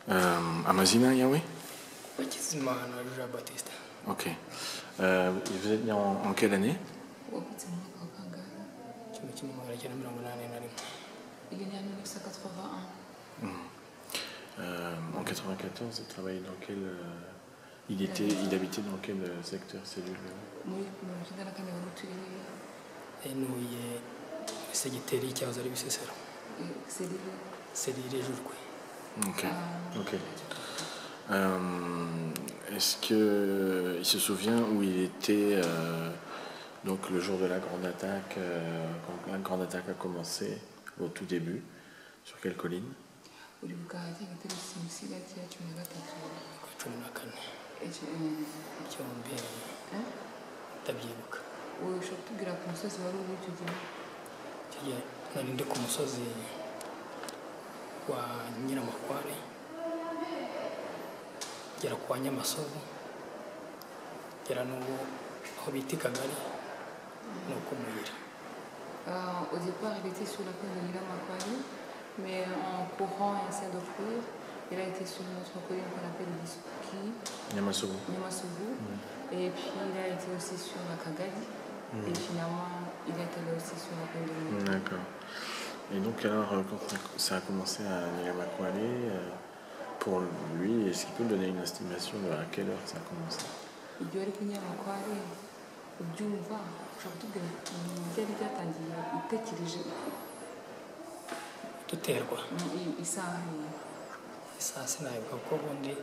Amazina Yahweh? Hakizimana Jean Baptiste. Ok. Vous êtes né en quelle année? Il est né en 1981. En 94, il travaillait dans quel... il habitait dans quel secteur cellule? Yanuye segiteri cyahoze ari Bisesero. Selile Jurkwe. Ok. Ok. Est-ce qu'il se souvient où il était donc le jour de la grande attaque, quand la grande attaque a commencé au tout début? Sur quelle colline? Ndabyibuka. Ushobora kutubwira ku musozi wari uri icyo gihe? Nari ndi ku musozi wa Nyiramakware ngera kwa Nyamasovu ngera n'ubu aho bita i Kagari no ku Muyira. Au départ, il était sur la colline de Nyiramakware, mais en courant et essayant de fuir, il a été sur une autre colline qu'on appelle Bisuki. Nyamasovu. Et puis il a été aussi sur la Kagari. Et finalement, il est allé aussi sur la colline de Muyira. D'accord. Et donc alors, quand ça a commencé à Nyiramakware, pour lui, est-ce qu'il peut donner une estimation de à quelle heure ça a commencé? Ibyo ari Nyiramakware ubyumva ushobora kutubwira byari byatangiye utekereje Duterwa isaha isaha sinayibuka kuko ubundi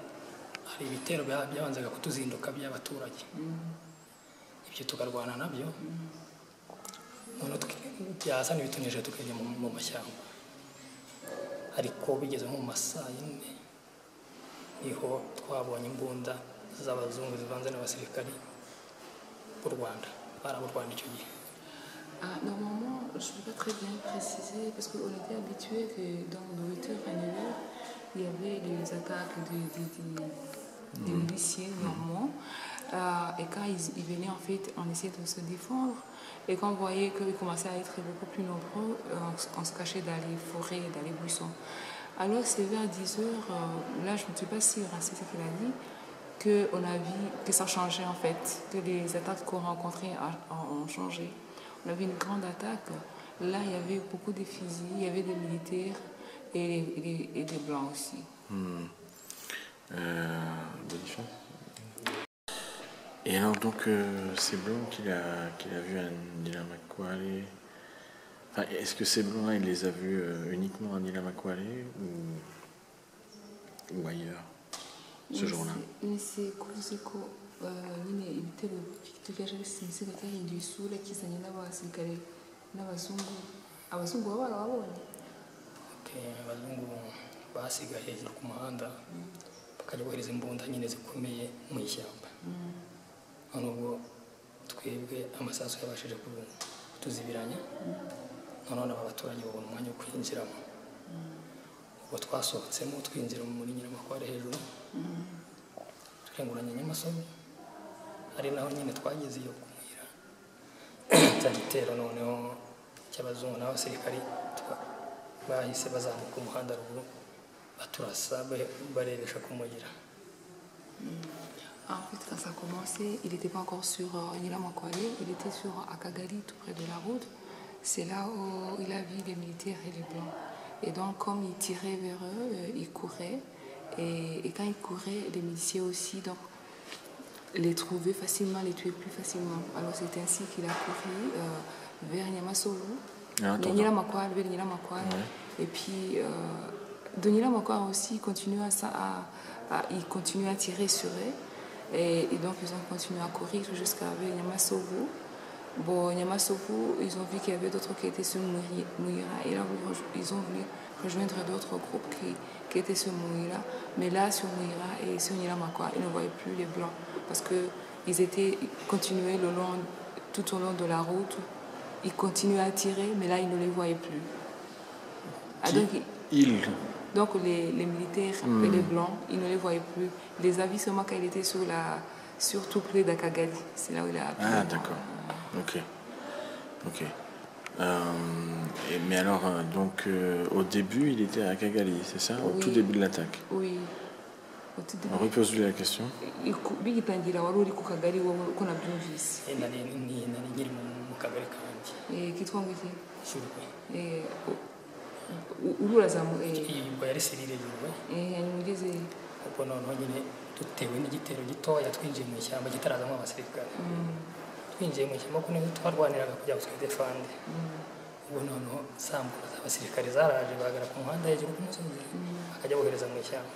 hari ibitero byabanzaga kutuzinduka by'abaturage, ibyo tukarwana nabyo, none byaza n'ibitunyije tukajya mu mashyamba, ariko bigeze nko mu masaa yine niho twabonye imbunda z'abazungu zivanze n'abasirikari b'u Rwanda baraburwana icyo gihe. Normalement, je ne peux pas très bien préciser parce qu'on était habitué que dans nos 8 heures à 9 heures, il y avait des attaques des miliciens normands. Et quand ils venaient, en fait, on essayait de se défendre. Et quand on voyait qu'ils commençaient à être beaucoup plus nombreux, on se cachait dans les forêts, dans les buissons. Alors c'est vers 10 heures, là je ne suis pas sûre, c'est ce qu'il a dit, qu'on a vu que ça changeait en fait, que les attaques qu'on rencontrait ont changé. On a vu une grande attaque. Là, il y avait beaucoup de fusils, il y avait des militaires et des blancs aussi. Et alors, donc, ces blancs qu'il a vus à Nyiramakware, enfin, est-ce que ces blancs-là, il les a vus uniquement à Nyiramakware ou ailleurs, ce jour-là? C'est nyine ibitero tugaje bisinzira cyahinduye isura kizanye n'abasirikare n'abazungu. Abazungu baba barabonye abazungu basigaye hejuru ku muhanda bakajya bohereza imbunda nyine zikomeye mu ishyamba. None ubwo twebwe amasasu yabashije kutuzibiranya, none aba baturage babona umwanya wo kwinjiramo. Ubwo twasohotsemo twinjira muri Nyiramakware hejuru turenguranya Nyamasovu, ari naho nyine twageze iyo ku Muyira. Cya gitero noneho cy'abazungu n'abasirikari bahise bazamuka umuhanda ruguru baturasa barebesha ku Muyira. En fait, quand ça a commencé, il n'était pas encore sur Nyiramakware, il était sur Akagari, tout près de la route. C'est là où il a vu les militaires et les blancs. Et donc, comme il tirait vers eux, il courait. Et quand il courait, les miliciens aussi, donc, les trouvaient facilement, les tuaient plus facilement. Alors, c'est ainsi qu'il a couru vers Nyamasovu, vers Nyiramakware. Et puis, de Nyiramakware aussi, il continuait à tirer sur eux. Et donc, ils ont continué à courir jusqu'à Nyamasovu. Bon, Nyamasovu, ils ont vu qu'il y avait d'autres qui étaient sur Muyira. Et là, ils ont voulu rejoindre d'autres groupes qui étaient sur Muyira. Mais là, sur Muyira et sur Nyiramakware, ils ne voyaient plus les blancs. Parce qu'ils continuaient tout au long de la route. Ils continuaient à tirer, mais là, ils ne les voyaient plus. Donc, les militaires et les blancs, ils ne les voyaient plus. Il les a vus seulement quand il était sur tout près d'Akagari. C'est là où il a appris. Ah, d'accord. Ok. Mais alors, donc, au début, il était à Kagali, c'est ça? Au tout début de l'attaque? Oui. Au tout début. On repose-lui la question. Bigitangira wari uri ku kagari wowe uko nabyumvise. nari nkiri mu kagari kanjye Kitwa ngo iki? Jurwe. Ururazamu. Ubwo yari serire Jurwe. Hanyuma ugeze ubwo noneho nyine dutewe n'igitero gitoya twinjiye mu ishyamba kitarazamo abasirikare. Twinjiye mu ishyamba kuko niho twarwaniraga kugira ngo twidefande. Ubwo noneho sambuka z'abasirikare zaraje bagara ku muhanda hejuru ku musozi akajya bohereza mu ishyamba.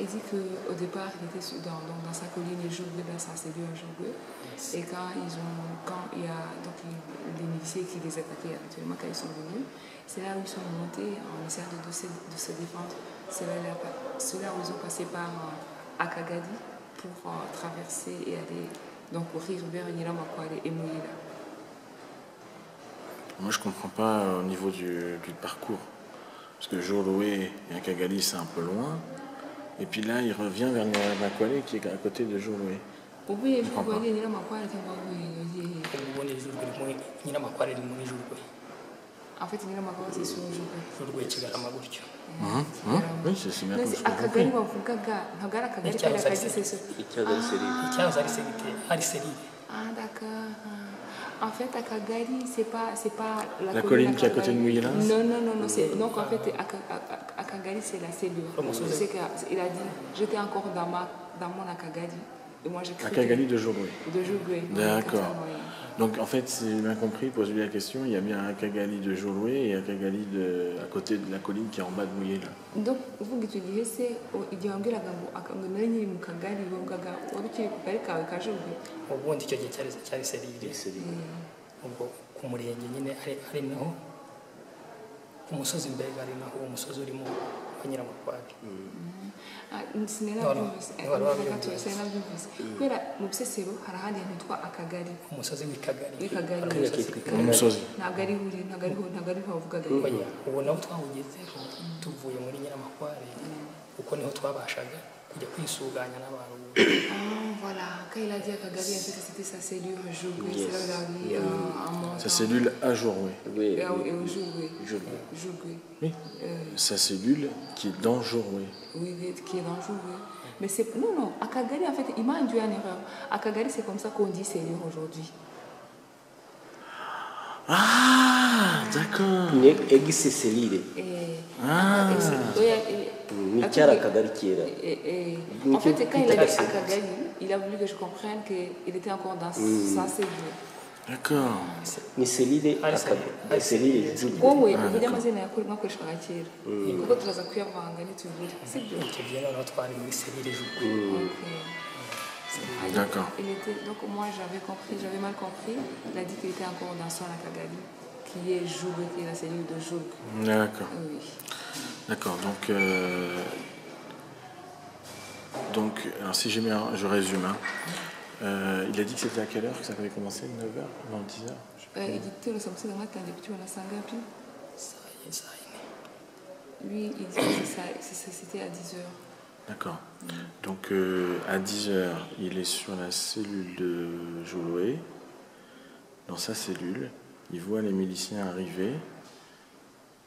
Il dit qu'au départ, il était dans sa colline, il jouait dans sa cellule à jouer. Yes. Et quand il y a donc les miliciens qui les attaquaient actuellement, quand ils sont venus, c'est là où ils sont montés en essayant de se défendre. C'est là où ils ont passé par Akagadi pour traverser et aller donc courir vers Nyiramakwale et Mouila. Moi, je ne comprends pas au niveau du parcours. Parce que Joloué et Akagali, c'est un peu loin. Et puis là, il revient vers Nyiramakwale qui est à côté de Joloué. Oui, je comprends pas. En fait, Nyiramakwale, c'est sur Joloué. Oui, c'est bien comme je Akagari bavugaga ntabwo ari akagari kari akagiseso. Ah d'accord. En fait, Akagari, c'est pas la colline qui est à côté de Mouila. Non. Donc en fait, Akagari, c'est la cellule. C'est qu'il a dit, j'étais encore dans mon Akagari. Et moi, j'ai cru Akagari de Joloué. De Joloué. D'accord. Donc en fait, si j'ai bien compris, pose-lui la question, il y a bien un Akagali de Joloué et un Akagali à côté de la colline qui est en bas de Mouila. Donc, vous que tu disais, c'est il y a un gars qui a dit mu Kagari, bavugaga wari ukiri ku kagari kawe ka Joloué. Ubundi icyo gihe cyari serire. Ubwo ku murenge nyine ari naho ku musozi mbere ari naho uwo musozi urimo wa Nyiramakwale. Sinabyumvise kubera mu Bisesero hari ahandi hantu hitwa Akagari, umusozi w'Ikagari. Umusozi ntabwo ari ho bavugaga. Ubu naho twawugezeho tuvuye muri Nyiramakwale kuko niho twabashaga kujya kwisuganya n'abantu. Voilà, quand il a dit Akagari, en fait, c'était sa cellule Joloué. C'est là où il a dit sa cellule à Joloué. Oui, Joloué. Oui. Sa cellule qui est dans Joloué. Oui, qui est dans Joloué. Mais c'est... Non, Akagari, en fait, il m'a induit en erreur. Akagari, c'est comme ça qu'on dit cellule aujourd'hui. Ah, d'accord. Egise selire. Nicyara Akagari kera. En fait, quand il a dit Akagari, il a voulu que je comprenne qu'il était encore dans sa cellule. D'accord. Ni selire selire Joloué. Wowe uburyo amazina yakoreshwaga kera kuko turaza kuyavanga nitubwire sibyo. Tugiye noneho twari muri selire Joloué. D'accord. Donc moi j'avais mal compris. Il a dit qu'il était encore dans son Akagari, qui est Joloué, qui est la cellule de Joloué. D'accord. Oui. D'accord, donc alors si j'ai bien, je résume. Il a dit que c'était à quelle heure que ça avait commencé? 9h? Non, 10h? Il dit que lui, il dit que c'était à 10h. D'accord. Donc à 10h, il est sur la cellule de Joloué. Dans sa cellule, il voit les miliciens arriver.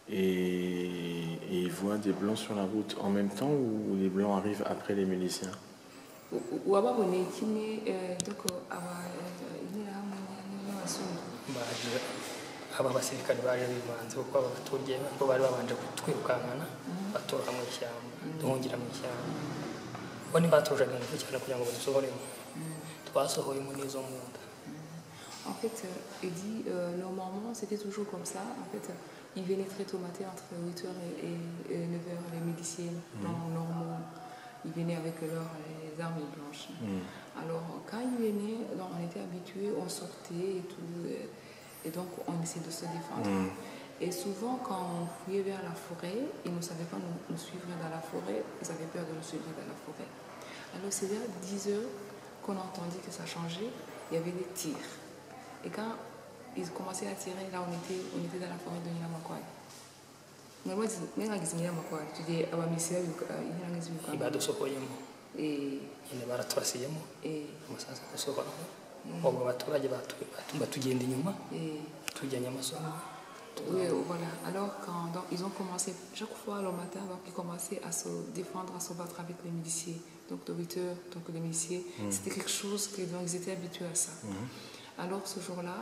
Et il voit des blancs sur la route en même temps ou les blancs arrivent après les miliciens? Aba basirikare baje bivanze kuko abaturage bo bari babanje kutwirukankana batora mu ishyamba duhungira mu ishyamba bo ni batojaga ingufu cyane kugira ngo badusohoremo twasohoyemo n'izo munda. En fait, il dit normalement c'était toujours comme ça. En fait, ils venaient très tôt matin entre 8h et 9h, les miliciens normaux. Ils venaient avec leurs armes blanches. Alors quand ils venaient, donc, on était habitués, on sortait et tout. Et donc on essayait de se défendre. Et souvent quand on fouillait vers la forêt, ils ne savaient pas nous suivre dans la forêt. Ils avaient peur de nous suivre dans la forêt. Alors c'est vers 10h qu'on a entendu que ça changeait. Il y avait des tirs. Et quand ils commençaient à tirer, là on était dans la forêt de Nyiramakwale. Normalement, c'est Nyiramakwale. Tu dis, ah bah mais c'est il va dusohoyemo nyine baraturasiyemo amasasu gusohora ubwo abaturage batugenda inyuma tujyanye amasomo Oui, voilà. Alors, donc, ils ont commencé, chaque fois le matin, donc, ils commençaient à se défendre, à se battre avec les miliciens. Donc, de 8 heures, donc, les miliciens, c'était quelque chose que, donc, ils étaient habitués à ça. Alors, ce jour-là,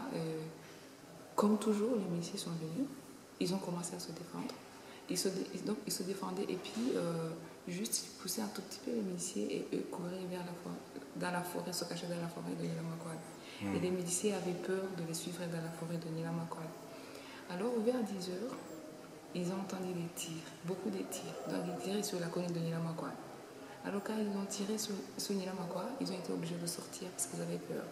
comme toujours, les miliciens sont venus, ils ont commencé à se défendre. Donc, ils se défendaient et puis, juste, ils poussaient un tout petit peu les miliciens et eux couraient dans la forêt, se cachaient dans la forêt de Nilamakwal. Et les miliciens avaient peur de les suivre dans la forêt de Nilamakwal. Alors, vers 10 heures, ils ont entendu des tirs, beaucoup de tirs. Donc, ils tiraient sur la colline de Nilamakwal. Alors, quand ils ont tiré sur Nilamakwal, ils ont été obligés de sortir parce qu'ils avaient peur.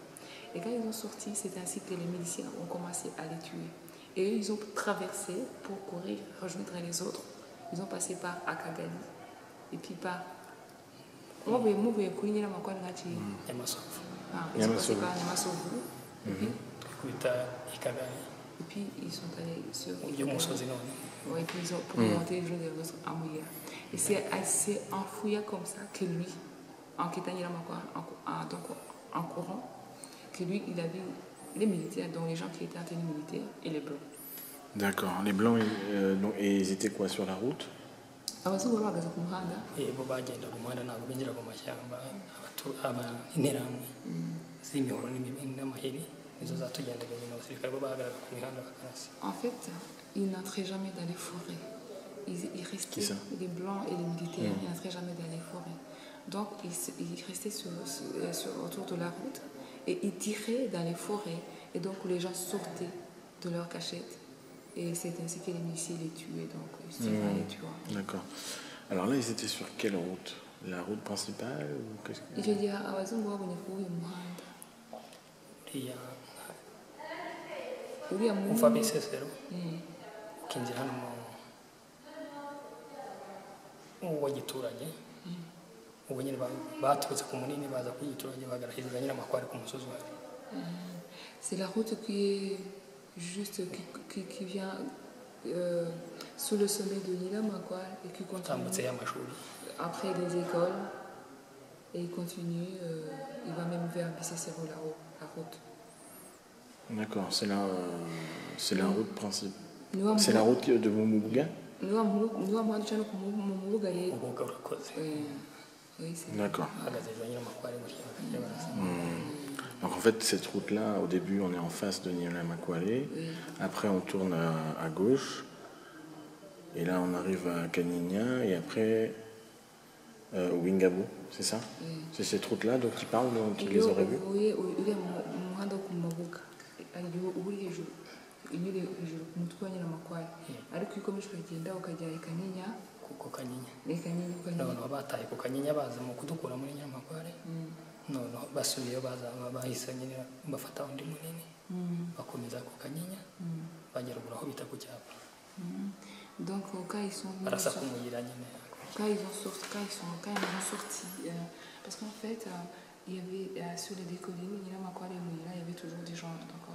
Et quand ils ont sorti, c'est ainsi que les miliciens ont commencé à les tuer. Et eux, ils ont traversé pour courir, rejoindre les autres. Ils ont passé par Akagali. Et puis par... Ils ont passé par Namasovu. Et puis ils sont allés sur... Oui, et puis ils ont pour monter le jour de l'autre à Mouya. Et c'est en fouillant comme ça que lui, en quittant Nilamakwal, en courant, que lui, il a vu les militaires, donc les gens qui étaient en tenue militaire, et les blancs. D'accord. Les blancs, et ils étaient quoi sur la route? Abazungu bahagaze ku muhanda. Bo bagenda ku muhanda ntabwo binjira mu mashyamba interahamwe z'imihoro n'amahiri nizo zatugendaga nyine abasirikare bo bahagarara ku mihanda bakarasa. En fait, ils n'entraient jamais dans les forêts. Ils restaient, les blancs et les militaires, ils n'entraient jamais dans les forêts. Donc, ils restaient autour de la route et ils tiraient dans les forêts. Et donc, les gens sortaient de leur cachette. Et c'est ainsi que les miliciens les tuaient. Donc, ils se tiraient les tueurs. D'accord. Alors là, ils étaient sur quelle route? La route principale ou qu'est-ce que... Je dis à Abazungu babonye kuwuyu muhanda. Uriya uva Bisesero ukinjira hano mu giturage ubu nyine baturutse ku munini baza ku giturage bagarahiriza Nyiramakware ku musozi wayo. C'est la route qui est juste qui vient sous le sommet de Nilamakwal et qui continue après les écoles et il continue, il va même vers Bisesero la route. D'accord, c'est la route principale. C'est la route de Mumuga? D'accord. Donc en fait, cette route-là, au début, on est en face de Nilamakwale. Après, on tourne à gauche. Et là, on arrive à Kanyinya. Et après, au Wingabo, c'est ça? C'est cette route-là dont tu parles, dont tu les aurais vus? Oui. Unyure hejuru ku mutwe wa Nyiramakware ariko iyo ukomeje ukagenda ukajya i Kanyinya kuko Kanyinya none bataye ku Kanyinya baza mu kudukura muri Nyiramakware none basubiye bahise nyine bafata undi munini bakomeza ku Kanyinya bagera aho bita ku cyapa. Donc quand ils sont barasa kumuyira nyine quand ils ont sorti parce qu'en fait il y avait sur les collines Nyiramakware et Muyira il y avait toujours des gens donc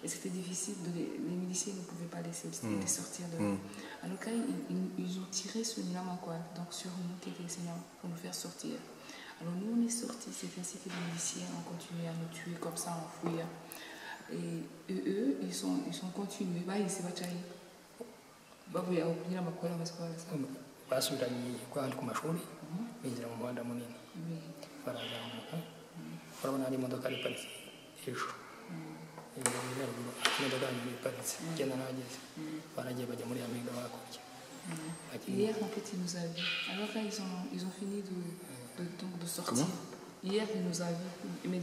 et c'était difficile, les miliciens ne pouvaient pas laisser les sortir de là. Alors quand ils ont tiré sur Nilamakwal, donc sur nous qui étaient enseignants, pour nous faire sortir. Alors nous on est sortis, c'est ainsi que les miliciens ont continué à nous tuer comme ça en fouillant. Et eux, ils sont continués, ils se battent. Bavuye aho Nilamakwal basukora ça. Basubiranye kwandi ku mashuri binjira mu muhanda munini. Barazamuka. Barabona ari imodoka ari paritse ejo. Hier, en fait, il nous a vus. Alors là, ils ont fini de sortir. Comment? Hier, il nous a vus. Il m'a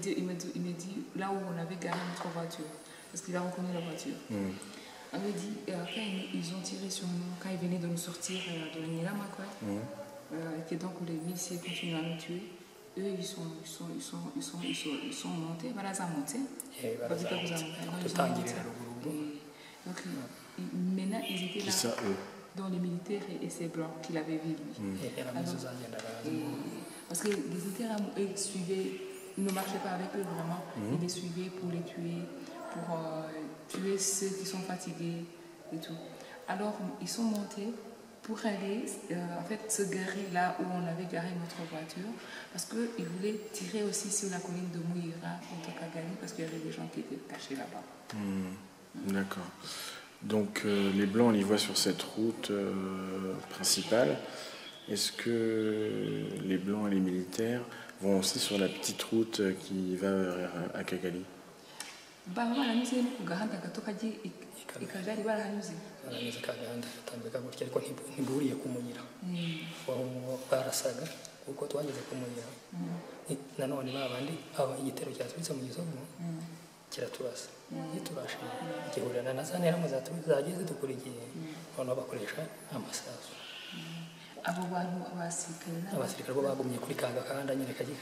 dit là où on avait garé notre voiture. Parce qu'il a reconnu la voiture. Il m'a dit, quand ils ont tiré sur nous, quand ils venaient de nous sortir de Nilamakwal, et que donc les miliciens continuent à nous tuer, eux, ils sont montés, voilà, ça a monté. Donc, maintenant, ils étaient là. Qui ça, eux? Dans les militaires et ces blancs qu'il avait vu, lui. Parce que les militaires, eux, ils ne marchaient pas avec eux vraiment. Ils les suivaient pour les tuer, pour tuer ceux qui sont fatigués et tout. Alors, ils sont montés pour aller en fait se garer là où on avait garé notre voiture parce qu'ils voulaient tirer aussi sur la colline de Mouira contre Kagali parce qu'il y avait des gens qui étaient cachés là-bas. D'accord. Donc les Blancs, on les voit sur cette route principale. Est-ce que les Blancs et les militaires vont aussi sur la petite route qui va vers Akagali? baranyuze no ku gahanda gato kagiye i Kagali barahanyuze baranyuze kagahanda gatambika gutya ariko ntiburiye ku muyira barasaga kuko twageze ku muyira nanone babandi igitero cyatubitse mu gisogo kiraturasa giturashe gihurana na za ntera zageze dukurikiye noneho bakoresha amasasu. abo bantu abasirikare bo bagumye kuri ka gahanda nyine kagiye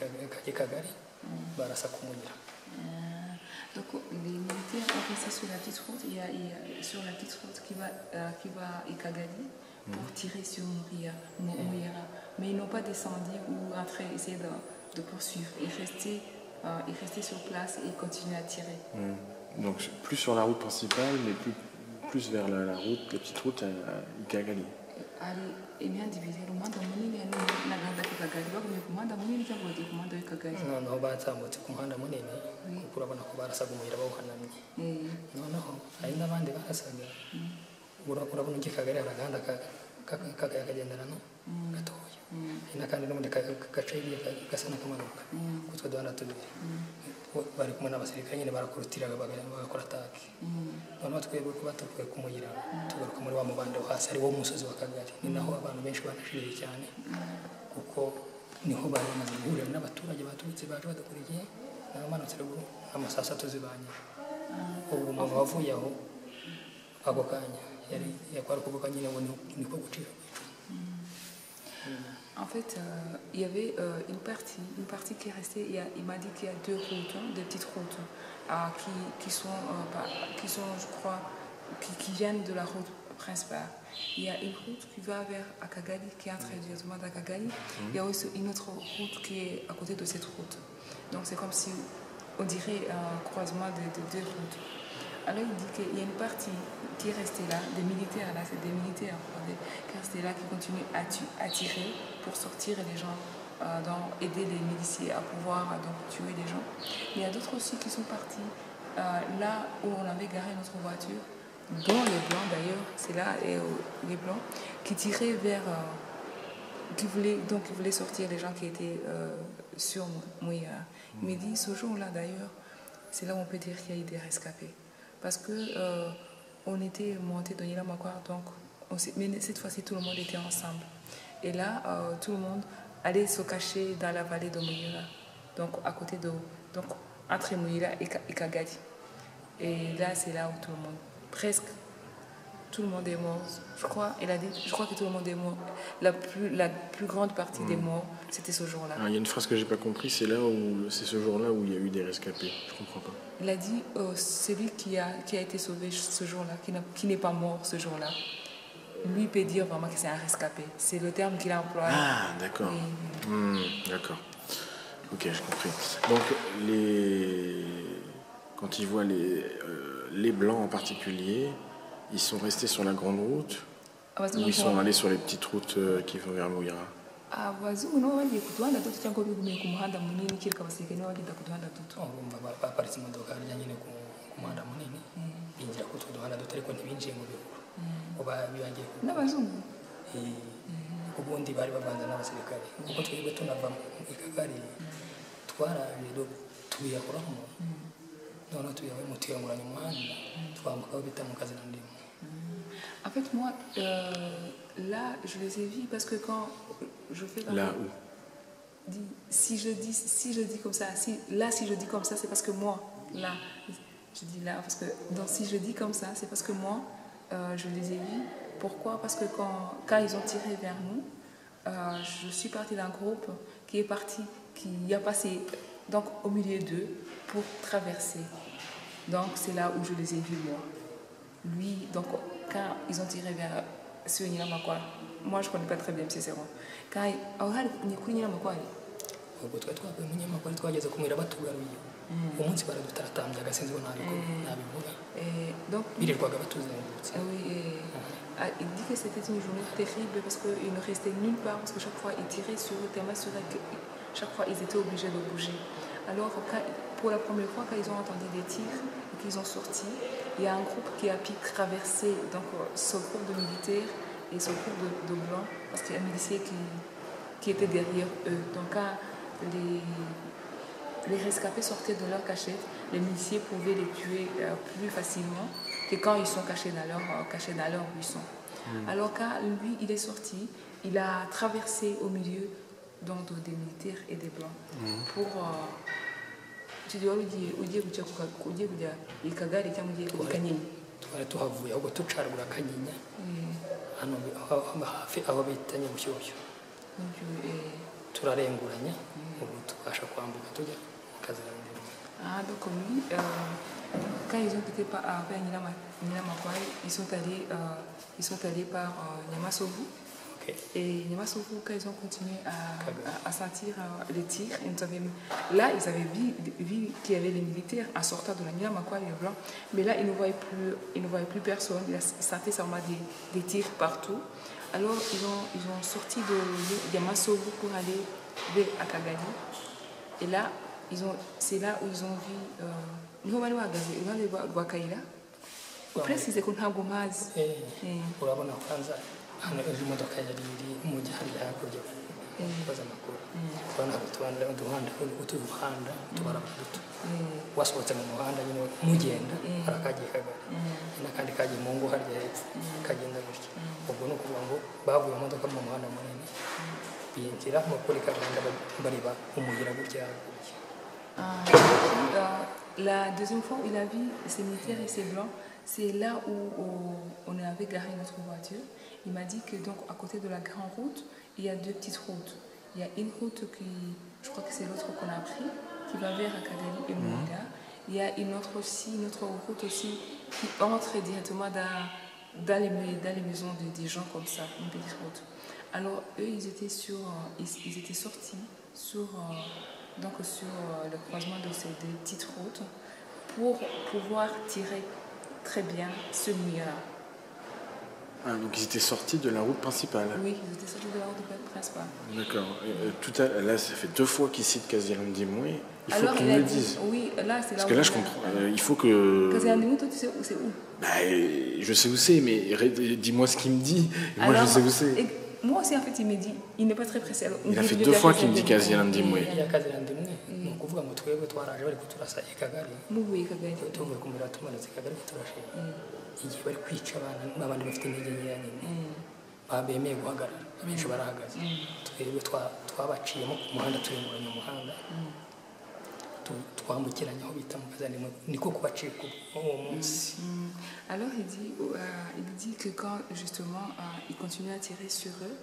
Kagali barasa ku muyira. Donc les militaires ont resté sur la petite route, il y a sur la petite route qui va à Kagali pour tirer sur Mouyira. Mais ils n'ont pas descendu ou rentré, essayer de poursuivre. Ils restaient sur place et ils continuaient à tirer. Donc plus sur la route principale, mais plus vers la petite route à Kagali. Et bien divisé le monde, noneho batambutse ku muhanda munini kuko urabona ko barasaga umuyira bawuhanamye noneho hari n'abandi barasaga urabona ugiye Kagali hari agahanda kakagenderano gatoya hari n'akandi n'ubundi gace gasa n'akamanuka kutwo duhanda tubiri bari kumwe n'abasirikare nyine barakurutiraga bagakora atake noneho twebwe kuba tuvuye ku muyira tugaruka muri wa mubanda wo hasi ari wo musozi wa Kagali ni naho abantu benshi banashiriye cyane kuko niho bari bamaze guhurira n'abaturage baturutse baje badakurikiye n'abamanutse ruguru amasasu atuzibanye ubu umuntu wavuye aho ako kanya yari yakwari kuvuga nyine ngo niko gucika. En fait, il y avait une partie qui est restée. Il m'a dit qu'il y a deux routes, des petites routes, qui sont, je crois, qui viennent de la route principale. Il y a une route qui va vers Akagali, qui entre directement d'Akagali. Il y a aussi une autre route qui est à côté de cette route. Donc c'est comme si on dirait un croisement de deux routes. Alors il dit qu'il y a une partie qui est restée là, des militaires là, c'est des militaires qui est restée là, qui continuent à tirer pour sortir les gens, aider les miliciens à pouvoir donc tuer les gens. Mais il y a d'autres aussi qui sont partis là où on avait garé notre voiture, dont les Blancs d'ailleurs, c'est là les Blancs, qui tiraient vers, qui voulaient sortir les gens qui étaient sur Mouyira. Il me dit ce jour-là d'ailleurs, c'est là où on peut dire qu'il y a eu des rescapés. Parce que on était monté dans Nyilamakwar, donc mais cette fois-ci tout le monde était ensemble. Et là, tout le monde allait se cacher dans la vallée de Mouyira, donc à côté de, donc entre Mouyira et Kagali. Et là, c'est là où tout le monde, presque tout le monde est mort. Je crois que tout le monde est mort. La plus grande partie des morts, c'était ce jour-là. Il y a une phrase que j'ai pas compris, c'est ce jour-là où il y a eu des rescapés. Je comprends pas. Il a dit celui qui a été sauvé ce jour-là, qui n'est pas mort ce jour-là, lui peut dire vraiment que c'est un rescapé. C'est le terme qu'il a employé. Ah, d'accord. D'accord. Ok, j'ai compris. Donc, quand ils voient les Blancs en particulier, ils sont restés sur la grande route ou ils sont allés sur les petites routes qui vont vers Mouyira? Abazungu nabo bagiye ku duhanda duto cyangwa bigumiye ku muhanda munini kireka abasirikare nibo bagenda ku duhanda duto. Urumva baparitse imodoka harya nyine ku muhanda munini binjira ku duhanda duto ariko ntibinjiye mu bihuru uba bibangiye n'abazungu ubundi bari bavanze n'abasirikare kuko twebwe tunava mu Kagali twaraje tubiyahuramo noneho tuyahuranye umuhanda twambukaho bita mu kazi na ndimo. En fait, moi, là, je les ai vus parce que quand je fais... Là où? Si je dis comme ça, si je dis comme ça, c'est parce que moi, là, je dis là, parce que donc, si je dis comme ça, c'est parce que moi, je les ai vus. Pourquoi? Parce que quand ils ont tiré vers nous, je suis partie d'un groupe qui est parti, qui a passé donc, au milieu d'eux pour traverser. Donc, c'est là où je les ai vus, moi. Lui, donc, quand ils ont tiré vers sur Nyilamakwar, moi je ne connais pas très bien Cicéron. Quand ils ont tiré Nyilamakwar, ubwo twavuye mu Nyilamakwar twageze ku Mouyira batugaruye umunsi baradutaratambye agasinzi ngo nabivuga birirwaga batuzengurutse. Il dit que c'était une journée terrible parce qu'ils ne restaient nulle part, parce que chaque fois ils tiraient sur eux, tellement sur chaque fois ils étaient obligés de bouger. Alors pour la première fois quand ils ont entendu des tirs, qu'ils ont sorti, il y a un groupe qui a pu traverser donc, ce groupe de militaires et ce groupe de blancs, parce qu'il y a un militaire qui était derrière eux. Donc quand les rescapés sortaient de leur cachette, les miliciens pouvaient les tuer plus facilement que quand ils sont cachés dans leur buisson. Alors quand lui, il est sorti, il a traversé au milieu donc, des militaires et des blancs pour... tu dis, twari tuhavuye ahubwo tucaragura Kanyinya hano hafi aho bita Nyabushyushyu turarenguranya ubu tubasha kwambuka tujya mu Kazirandemwe. Ah, donc lui, quand ils ont quitté vers Nyilamakwai, ils sont allés par Nyamasovu. Okay. Et Nyamasovu, quand ils ont continué à sentir les tirs, là, ils avaient vu qu'il y avait les militaires en sortant de la Nyilamakwai, les blancs. Mais là, ils ne voyaient plus personne. Ils sentaient seulement des tirs partout. Alors, ils ont sorti de Nyamasovu pour aller vers Akagali. Et là, c'est là où ils ont vu Wakaira. Presque qu'on a gommaz. Urabona kwanza hano imodoka yari iri mu gihari hakurya kubaza amakuru urabona uduhanda utuhanda tubarabara duto wasohotse mu muhanda nyine mugenda harakagiye Kagari n'akandi kagiye mu ngo harya hepfo kagenda gutya ubwo ni ukuvuga ngo bavuye mu modoka mu muhanda munini binjira mu kuri Kaganda bariba umugira gutya. La deuxième fois où il a vu ces militaires et ces blancs, c'est là où on avait garé notre voiture. Il m'a dit que donc à côté de la grande route, il y a deux petites routes. Il y a une route je crois que c'est l'autre qu'on a pris, qui va vers Akagali et Mouida. Il y a une autre route aussi qui entre directement dans les maisons des gens comme ça, une petite route. Alors eux, ils étaient sortis sur le croisement de ces deux petites routes pour pouvoir tirer très bien ce mur-là. Ah, donc ils étaient sortis de la route principale. Oui, ils étaient sortis de la route principale. D'accord. Là, ça fait 2 fois qu'il cite Kazilandimoué. Il faut qu'il me le dise. Oui, là, c'est là. Parce que là, je comprends. Il faut que... Kazilandimoué, toi, tu sais où c'est où? Je sais où c'est, mais dis-moi ce qu'il me dit. Moi, je sais où c'est. Moi aussi, en fait, il me dit, il n'est pas très pressé. Alors, il a fait 2 fois qu'il me dit Kazilandimoué. Il y a Kazilandimoué. Ni ukuvuga ngo twebwe twaraje bari kuturasa i Kagari. Muvuye i Kagari. Tuvuye kumira tumanutse Kagari kuturashe. Igihe bari kwica abana n'abandi bafite intege nkeya nyine. Babemeye guhagarara. Abenshi barahagaze. Twebwe twabaciyemo ku muhanda turenguranya umuhanda. Twambukiranya aho bita mu Kazirandemwe. Niko kubacika uwo munsi. Alors il dit que quand justement il continuait à tirer sur eux,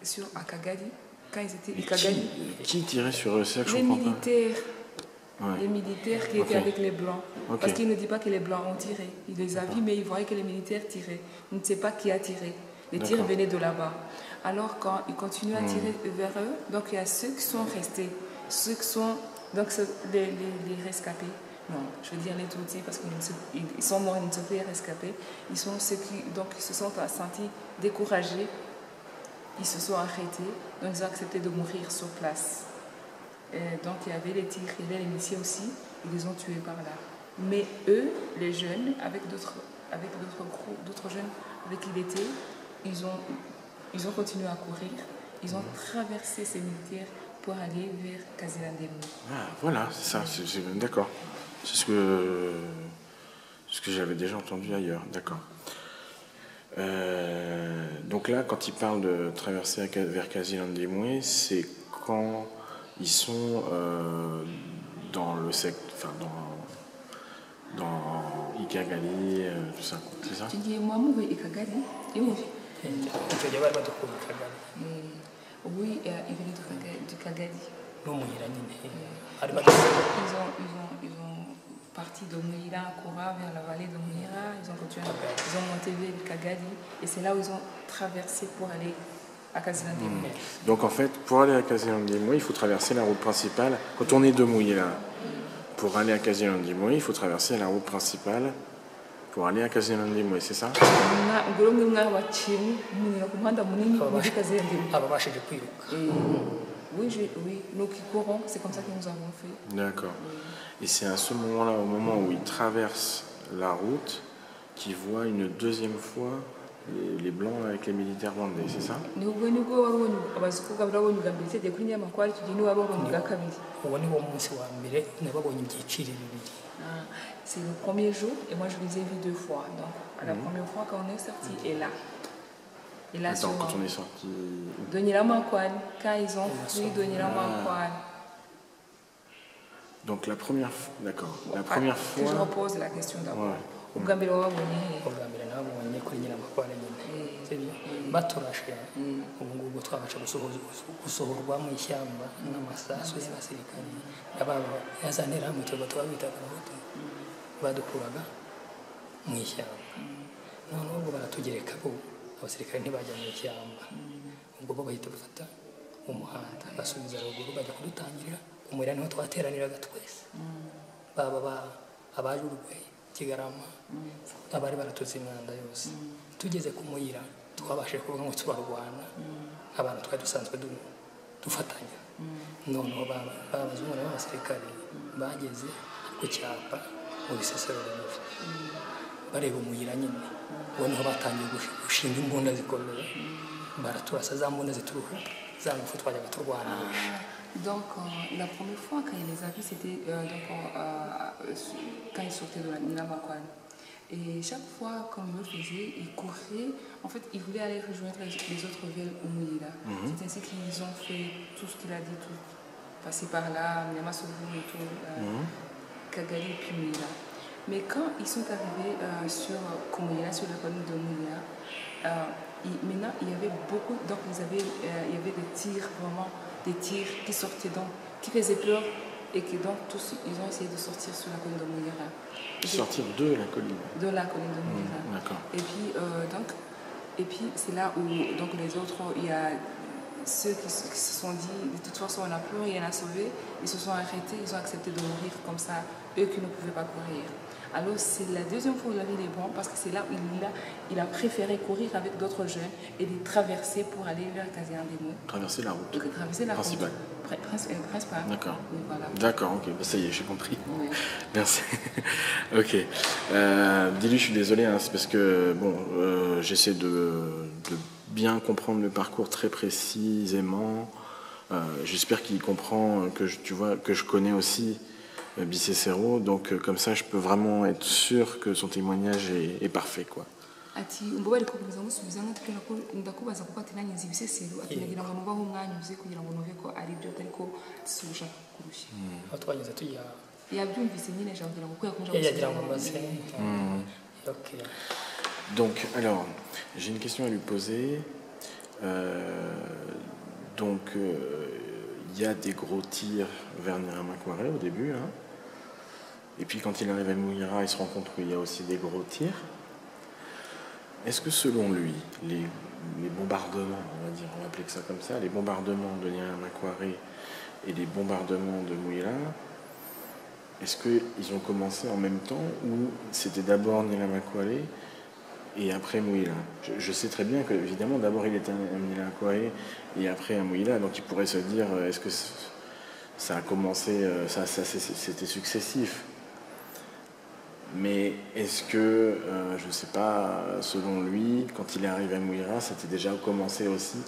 sur Akagali, quand ils étaient Kagali. Qui tirait sur eux? C'est ça que je les comprends militaires. pas. Ouais. Les militaires qui étaient avec les blancs. Parce qu'il ne dit pas que les blancs ont tiré. Il les a vus, mais il voyait que les militaires tiraient. Il ne sait pas qui a tiré. Les tirs venaient de là-bas. Alors quand il continue à tirer vers eux, donc il y a ceux qui sont restés, ceux qui sont donc les rescapés. Non, je veux dire les Tutsis parce qu'ils sont morts, ils ne sont plus rescapés. Ils sont ceux qui se sont sentis découragés. Ils se sont arrêtés, donc ils ont accepté de mourir sur place. Et donc il y avait les tirs, il y avait les missiles aussi, ils les ont tués par là. Mais eux, les jeunes, avec d'autres jeunes avec qui ils étaient, ils ont continué à courir, ils ont traversé ces militaires pour aller vers Kazilandemoué. Ah, voilà, c'est ça, d'accord. C'est ce que j'avais déjà entendu ailleurs, d'accord. Donc là, quand il parle de traverser vers Kazilandemoué, c'est quand ils sont dans le secteur, enfin dans Ikagali, tout ça, c'est ça? Tu dis, moi, je vais Ikagali. Et où? Oui, il venait du Kagali. Ils ont parti de Mouira, Koura, vers la vallée de Mouira. Ils ont monté vers Kagali. Et c'est là où ils ont traversé pour aller à Kazilandemoué. Donc en fait, pour aller à Kazilandemoué, il faut traverser la route principale. Quand on est de Mouira, pour aller à Kazilandemoué, il faut traverser la route principale pour aller à Kazilandemoué, c'est ça? Oui, oui, nous qui courons, c'est comme ça que nous avons fait. D'accord. Et c'est à ce moment-là, au moment où il traverse la route, qu'il voit une deuxième fois les Blancs avec les militaires rwandais, c'est ça? uwo ni wo munsi wa mbere nababonye ibyiciro bibiri. C'est le premier jour et moi je les ai vus 2 fois. Donc la première fois quand on est sorti et là. Et là attends, quand on est sorti... De Nyiramakwari, quand ils ont fui de Nyiramakwari. Donc la première fois, d'accord. La première fois... Que je repose la question d'abord. ubwa mbere nabonye kuri Nyiramakwari nyine sibyo baturashe ubu ngubu twabasha gusohorwa mu ishyamba n'amasasu y'abasirikari yazanira hamwe twabitaga abahutu badukuraga mu ishyamba noneho ubwo baratugereka bo abasirikare ntibajya mu ishyamba ubwo bo bahita bafata umuhanda basubiza ruguru bajya kudutangirira umurira niho twateraniraga twese baba abajurwe Kigarama abari baratutse imyanda yose tugeze ku muyira twabashe kuvuga ngo tubarwana abantu twari dusanzwe dufatanya noneho babazungu n'abasirikare bageze ku cyapa mu bisesero bibi bareba umuyira nyine uwo niho batangiye gushinga imbunda zikomeye baraturasa za mbunda zituruhu za ngufu twajyaga turwana. Donc la première fois quand il les a vus, c'était quand ils sortaient de la Nyiramakwari. Et chaque fois qu'on le faisait, ils couraient. En fait, ils voulaient aller rejoindre les autres villes au Mouila. C'est ainsi qu'ils ont fait tout ce qu'il a dit, tout. Passer par là, Nyamasovu et tout, Kagali puis Mouila. Mais quand ils sont arrivés sur Mouila, sur la colline de Mouila, maintenant il y avait beaucoup, donc il y avait des tirs, vraiment des tirs qui sortaient donc, qui faisaient peur et que donc tous ils ont essayé de sortir sur la colline de Mouila. Sortir de la colline. De la colline de Mouila. D'accord. Et puis c'est là où donc les autres, il y a ceux qui se sont dit de toute façon on n'a plus rien à sauver, ils se sont arrêtés, ils ont accepté de mourir comme ça, eux qui ne pouvaient pas courir. Alors c'est la deuxième fois où il a vu les Blancs parce que c'est là où il a préféré courir avec d'autres jeunes et les traverser pour aller vers Kaziandemo. Traverser la route. Traverser la principale. Principale. D'accord. Oui, voilà. D'accord, ok, ça y est, j'ai compris. Oui. Merci. Ok. Dis-lui, je suis désolé, hein, c'est parce que bon, j'essaie de bien comprendre le parcours très précisément. J'espère qu'il comprend que je connais aussi Bisesero, donc comme ça je peux vraiment être sûr que son témoignage est parfait, quoi. Ati mbobari kubuza musubiza n'atwe nako ndakubaza kuko ati nanyize Bisesero ati nagira ngo nubaho umwanya uze kugira ngo nuve ko ari byo ariko tsusha kurusha twageze tuya yabyumvise nyine jangira ngo yagira ngo maze. OK. Donc alors j'ai une question à lui poser. Donc il y a des gros tirs vers Nyiramakwari au début, hein. Et puis quand il arrive à Mouira, il se rend compte qu'il y a aussi des gros tirs. Est-ce que selon lui, les bombardements, on va appeler ça comme ça, les bombardements de Nyiramakwari et les bombardements de Mouira, est-ce qu'ils ont commencé en même temps ou c'était d'abord Nyiramakwari et après Mouila? Je sais très bien que, évidemment, d'abord il était à Nyiramakwari et après à Mouila, donc il pourrait se dire, est-ce que ça a commencé, c'était successif? Mais est-ce que, je ne sais pas, selon lui, quand il est arrivé à Mouila, c'était déjà commencé aussi,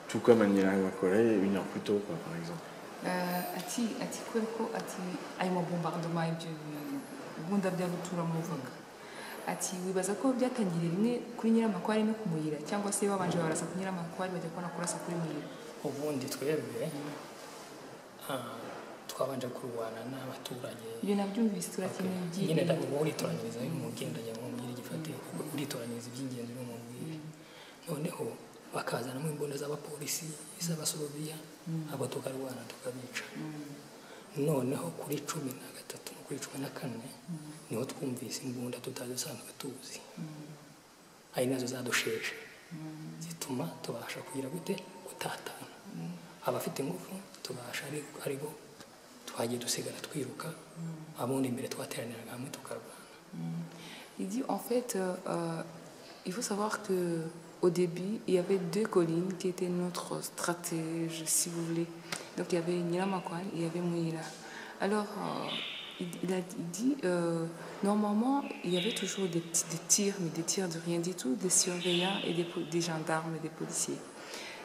tout comme à Nyiramakwari, 1 heure plus tôt, quoi, par exemple? Ati kweko ati ayo bombardement ibyo bunda bya rutura muvuga ati wibaza ko byatangiriye rimwe kuri Nyiramakwari no kumuyira cyangwa se babanje barasa ku Nyiramakwari bajya kubona kurasa kuri Muyira? Ubundi twebwe twabanje kurwana n'abaturage. Ibyo nabyumvise turakeneye igihe nyine ndabwo uritoranyiriza mu gendanye mu mugira gifatira uritoranyiriza iby'ingenzi no mu mbwire noneho bakazanamo imbunda z'abapolisi iz'abasoroviya abo tukarwana tukabica. Noneho kuri 13 no kuri 14 niho twumvise imbunda tutazisanzwe tuzi ari nazo zadusheje zituma tubasha kugira gute gutatana abafite ingufu tubasha ariko twagiye dusigara twiruka abundi imbere twateraniraga hamwe tukarwana. Il dit en fait il faut savoir que au début, il y avait 2 collines qui étaient notre stratège, si vous voulez. Donc il y avait Nyiramakwan et il y avait Mouira. Alors, il a dit, normalement, il y avait toujours des tirs, mais des tirs de rien du tout, des surveillants et des gendarmes et des policiers.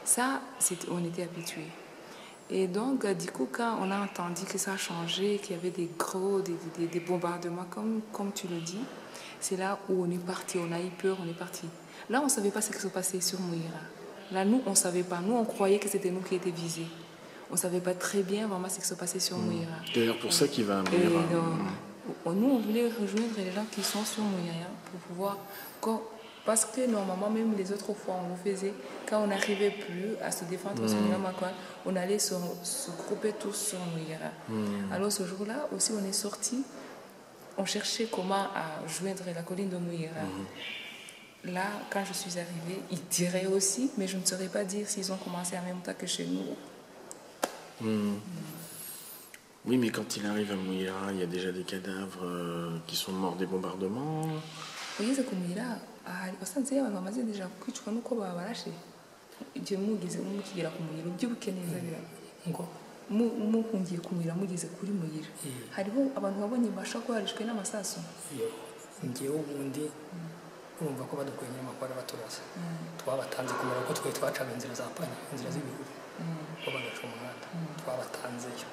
Ça, on était habitués. Et donc, du coup, quand on a entendu que ça a changé, qu'il y avait des bombardements, comme tu le dis, c'est là où on est parti, on a eu peur, on est parti. Là, on ne savait pas ce qui se passait sur Mouira. Là, nous, on ne savait pas. Nous, on croyait que c'était nous qui étions visés. On ne savait pas très bien vraiment ce qui se passait sur Mouira. D'ailleurs, pour ça qu'il va à Mouira. Nous, on voulait rejoindre les gens qui sont sur Mouira pour pouvoir... Parce que normalement, même les autres fois, on le faisait, quand on n'arrivait plus à se défendre sur Nyiramakwan, on allait se grouper tous sur Mouira. Alors ce jour-là, aussi, on est sortis, on cherchait comment joindre la colline de Mouira. Là, quand je suis arrivée, ils tiraient aussi, mais je ne saurais pas dire s'ils ont commencé en même temps que chez nous. Oui, mais quand il arrive à Mouira, il y a déjà des cadavres qui sont morts des bombardements. Oui, c'est comme Mouira. Wasanze abantu bamaze deja kwicwa nuko babarashe igihe mugeze mukigera ku Muyira ubyibuke neza bira ngo mukungiye kumira mugeze kuri Muyira hariho abantu babonye basha ko harishwe n'amasaso ngiye ubundi urumva ko badukuye Nyiramakwan baturasa twabatanze kumara ko twe twacaga inzira za panya inzira z'ibihuru ko bagaca umuhanda twabatanzeyo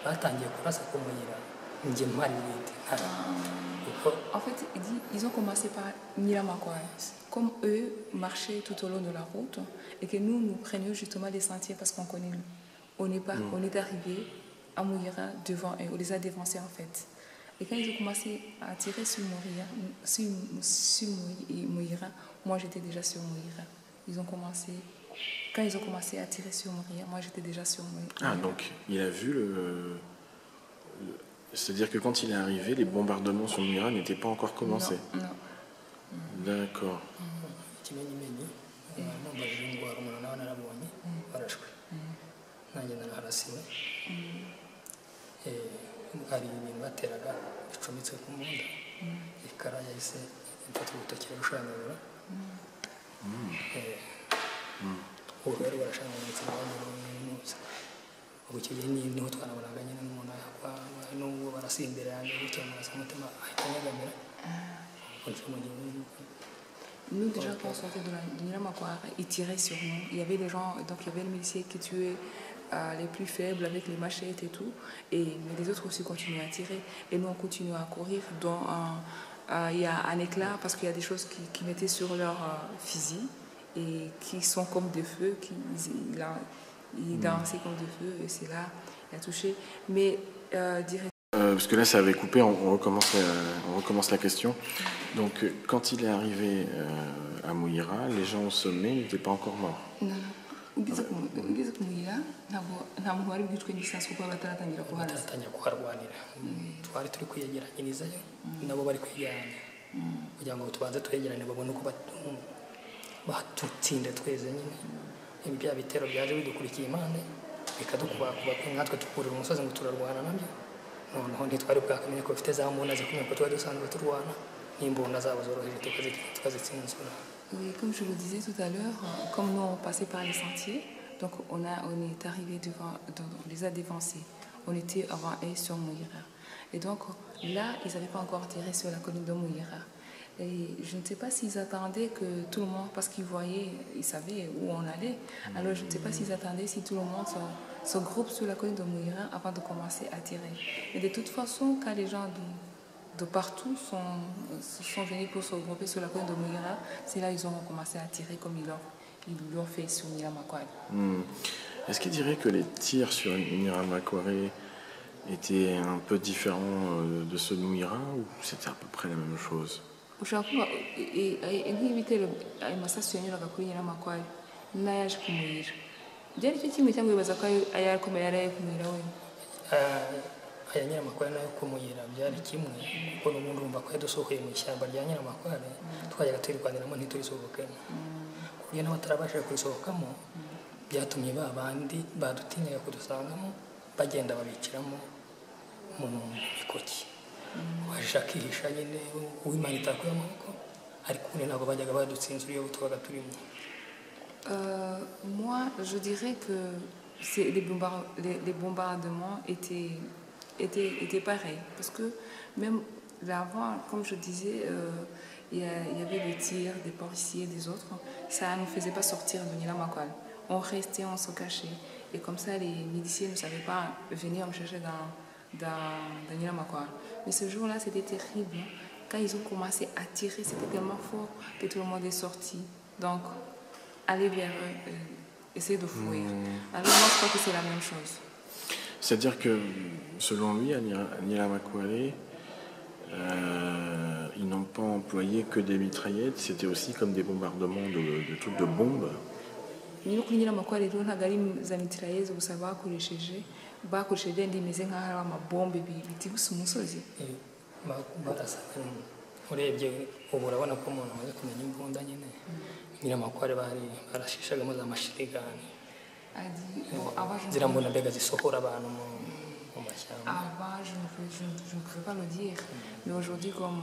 batangiye kurasa ku Muyira ngiye mpari bite En fait, ils ont commencé par Nyiramakwan. Comme eux marchaient tout au long de la route et que nous prenions justement des sentiers parce qu'on connaît. On est arrivé à Mouira devant eux, on les a dévancés en fait. Et quand ils ont commencé à tirer sur Mouira, moi j'étais déjà sur Mouira. Quand ils ont commencé à tirer sur Mouira, moi j'étais déjà sur Mouira. Ah, donc il a vu C'est-à-dire que quand il est arrivé, les bombardements sur Mouira n'étaient pas encore commencés. Non. D'accord. ubu icyo gihe niho twanabonaga nyine n'umuntu n'ubwo barasimbira yanjye gutya amaraso umutima ahita anyagamira Nous déjà quand on sortait de Nyiramakwan, ils tiraient sur nous. Il y avait des gens, donc il y avait les miliciens qui tuaient les plus faibles avec les machettes et tout, mais les autres aussi continuaient à tirer et nous on continuait à courir. Donc il y a un éclat parce qu'il y a des choses qui mettaient sur leur fusil et qui sont comme des feux, il dansait comme des feux et c'est là il a touché. Mais parce que là ça avait coupé, on recommence la question. Donc quand il est arrivé à Mouira, les gens au sommet n'étaient pas encore morts. Non. Ugeze ku Muyira nta muntu wari bwicwe n'isasu kuko bataratangira kuharwanira twari turi kwiyegeranyirizayo nabo bari kwigeranya kugira ngo tubanze twegerane babone uko batutsinda tweze nyine ibi bya bitero byaje bidukurikiye impande bikadukubakuba nkatwe tukurira umusozi ngo turarwana nabyo noneho ntitwari bwakamenye ko bafite za mbunda zikomeye ko twari dusanzwe turwana n'imbunda zabo zoroheje tukazitsinzura. Oui, comme je le disais tout à l'heure, comme nous on passait par les sentiers, donc on est arrivé devant, on les a dévancés. On était avant eux sur Mouira. Et donc là, ils n'avaient pas encore tiré sur la colline de Mouira. Et je ne sais pas s'ils attendaient que tout le monde, parce qu'ils voyaient, ils savaient où on allait. Alors je ne sais pas s'ils attendaient si tout le monde se groupe sur la colline de Mouira avant de commencer à tirer. Et de toute façon, quand les gens de partout sont venus pour se regrouper sur la colline de Mouira, c'est là qu'ils ont commencé à tirer comme ils l'ont fait sur Nyiramakwan. Est-ce qu'il dirait que les tirs sur Nyiramakwan étaient un peu différents de ceux de Mouira ou c'était à peu près la même chose? Nk'ibitero ayo masasu yanyuraga kuri Nyiramakwan n'ayaje ku Muyira byari cyo kimwe cyangwa bibaza ko ayakomeye yari ku Muyira we aya Nyiramakwan nayo ku Muyira byari kimwe kuko n'ubundi urumva ko yadusohoye mu ishyamba rya Nyiramakwan twajyaga turirwaniramo ntiturisohokemo kuburyo n'abatarabashije kurisohokamo byatumye ba bandi badutinyaga kudusangamo bagenda babikiramo mu mikoki waje akihisha nyine uw'Imana itakuye amaboko ariko ubundi ntabwo bajyaga badutsinzura iyo tubaga turimo. Moi, je dirais que les bombardements étaient pareils. Parce que même l'avant, comme je disais, il y avait des tirs des policiers, des autres. Ça ne nous faisait pas sortir de Nila Makwal. On restait, on se cachait. Et comme ça, les miliciens ne savaient pas venir me chercher dans Nila Makwal. Mais ce jour-là, c'était terrible. Quand ils ont commencé à tirer, c'était tellement fort que tout le monde est sorti. Donc, aller vers eux, essayer de fuir. Alors moi, je crois que c'est la même chose. C'est-à-dire que, selon lui, à Nila Makwale, ils n'ont pas employé que des mitraillettes, c'était aussi comme des bombardements de trucs de bombes. Nyine kuri Nila Makwale rero ntabwo ari za mitrailleuse gusa bakoresheje indi imeze nk'aho ari amabombe bitibutse umusozi. Barasaka urebye ubu urabona ko umuntu amaze kumenya imbunda nyine. Nila Makwale barashishagamo za mashirigani ziriya mbunda mbega zisohora abantu mu mashyamba. Avant, je ne pouvais pas le dire, mais aujourd'hui, comme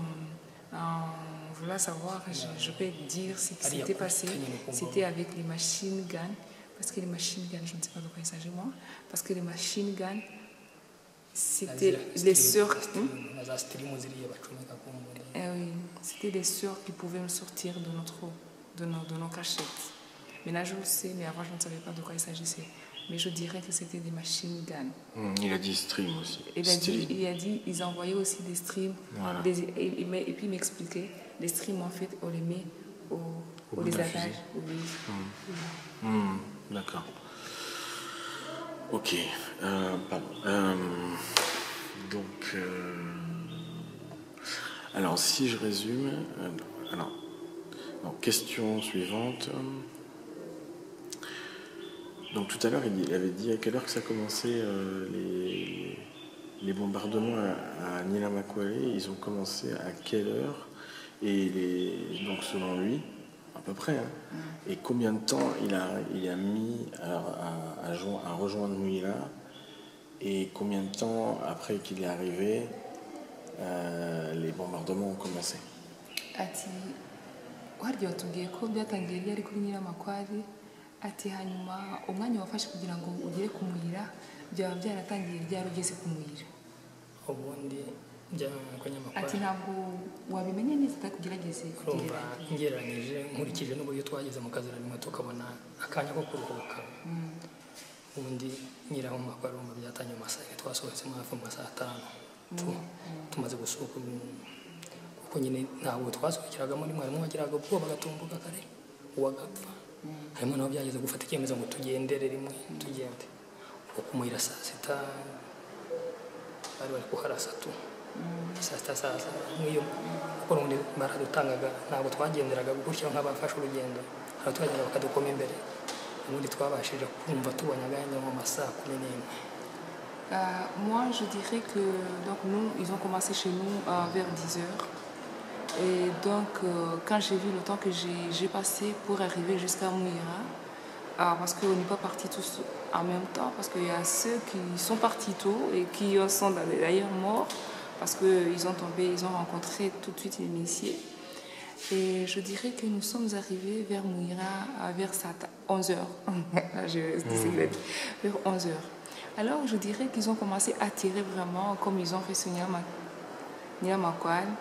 on voulait savoir, je peux dire ce qui s'était passé. C'était avec les machine guns, parce que les machine guns, je ne sais pas de quoi il s'agit moi, parce que les machine guns, c'était les sœurs. Oui, c'était les sœurs qui pouvaient me sortir de nos cachettes. Maintenant je le sais, mais avant je ne savais pas de quoi il s'agissait. Mais je dirais que c'était des machine guns. Il a dit stream aussi. Il a dit ils envoyaient aussi des streams. Voilà. Et puis il m'expliquait, les streams en fait, on les met au désatage. D'accord. Ok. Pardon. Donc, alors si je résume, donc, question suivante. Donc tout à l'heure, il avait dit à quelle heure que ça commençait les bombardements à Nila Makwale. Ils ont commencé à quelle heure? Et donc selon lui, à peu près. Hein, et combien de temps il a mis à rejoindre Nila? Et combien de temps après qu'il est arrivé, les bombardements ont commencé? Ati waryo tugiye ko byatangiye yari kuri Nila Makwale. Ati hanyuma umwanya wafashe kugira ngo ugere ku muyira byaba byaratangiye ryari ugeze ku muyira. Ubundi ati ntabwo wabimenye neza utakugerageze kurumva ngereranyije nkurikije n'uburyo twageze mu kazi rimwe tukabona akanya ko kuruhuka. Ubundi Nila Makwale byatangiye mu masaha twasohotse hafi mu masaha 5 tumaze gusohoka kuko nyine ntabwo twasohokeragamo rimwe wagiraga ubwoba gatumbuka kare uwagapfa. Harimo naho byageze gufata icyemezo ngo tugendere rimwe tugende kuko umuyira saa 6 bari kuharasa tu saa 6 nk'iyo kuko n'ubundi baradutangaga ntabwo twagenderaga gutyo nk'abafashe urugendo hari twagenda bakadukoma imbere ubundi twabashije kumva tubonye aganya mu masaha 11. Moi je dirais que donc nous ils ont commencé chez nous vers 10h. Et donc, quand j'ai vu le temps que j'ai passé pour arriver jusqu'à Mouira, parce qu'on n'est pas partis tous en même temps, parce qu'il y a ceux qui sont partis tôt et qui sont d'ailleurs morts, parce qu'ils ont tombé, ils ont rencontré tout de suite les miliciens. Et je dirais que nous sommes arrivés vers Mouira vers 11h. Vers 11h. Alors, je dirais qu'ils ont commencé à tirer vraiment comme ils ont fait sur Nila Makwale.